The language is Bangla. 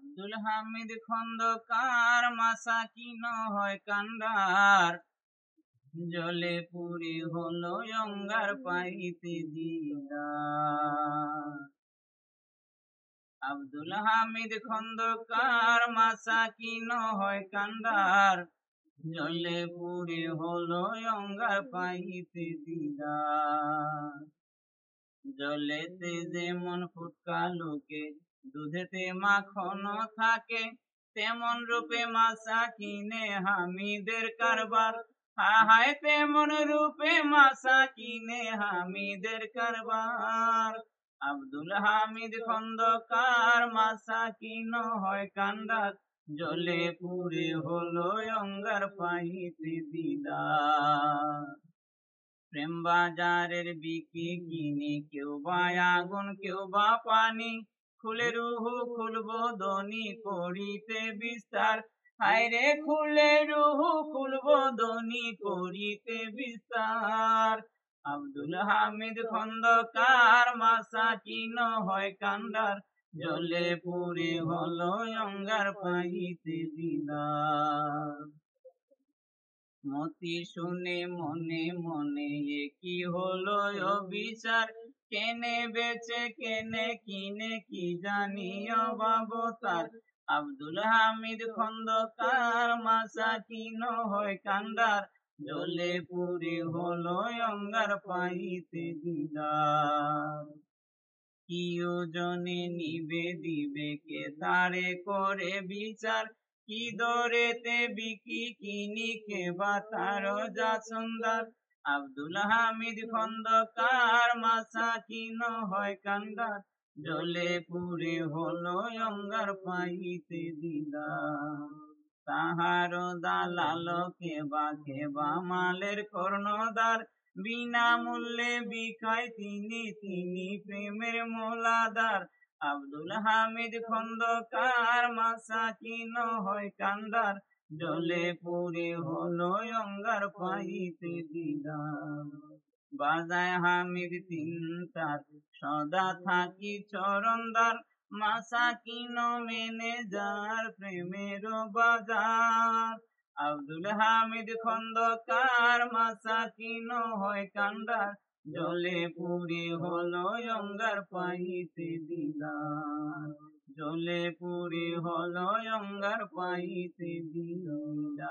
আব্দুল হামিদ খন্দকার মাসাকিন হয় কান্ডার, জলে পুরি হলো অঙ্গার পাইতে দিদার। আব্দুল হামিদ খন্দকার মাসাকিন হয় কান্ডার, জলে পুরি হলো অঙ্গার পাইতে দিদার। জলেতে যেমন ফুটকা লোকে, দুধেতে মাখন থাকে, তেমন রূপে মাসাকিনে হামিদের কারবার। হায় তেমন রূপে মাসাকিনে হামিদের কারবার। আব্দুল হামিদ খন্দকার মাসাকিন হয় কান্ডার, জলে পুরে হলো অঙ্গার পাইতে দিদার। প্রেম বাজারের বিকি কিনি, কেউ বা আগুন কেউ বা পানি, খুলে রুহু খুলবো দনি করিতে বিস্তার। হায়রে খুলে রুহু খুলবো দনি করিতে বিস্তার। আব্দুল হামিদ খন্দকার মাসাকিন হয় কান্ডার, জলে পুরে হলো অঙ্গার পাইতে দিদার। মতি শুনে মনে মনে কি হলো অবিচার, কেনে বেচে কেনে কিনে কি জানি অবাবতার। আব্দুল হামিদ খন্দকার মাসাকিন হয় কান্ডার, জলে পুরি হলো অঙ্গার পাইতে দিদার। কি ওজনে নিবে দিবে কে তারে করে বিচার, কি দরেতে বিকি কিনি কে বা তার যাচন্দার। আব্দুল হামিদ খন্দকার মাসাকিন হয় কান্ডার, জলে পুরে হলো অঙ্গার পাইতে দিদার। তাহার দালাল কে বা মালের কর্ণদার, বিনামূল্যে বিকায় তিনি প্রেমের মোলাদার। আব্দুল হামিদ খন্দকার মাসাকিন হয় কান্ডার, জলে পুরে হলো অঙ্গার পাইতে দিদার। বাজায় হামিদ তিনটার, সদা থাকি চরণদার, মাসাকিন মেনে যার প্রেমের বাজার। আব্দুল হামিদ খন্দকার মাসাকিন হয় কান্ডার, জলে পুরি হলো অঙ্গার পাইতে দিদার। জলে পুরি হলো অঙ্গার পাইতে দিদার।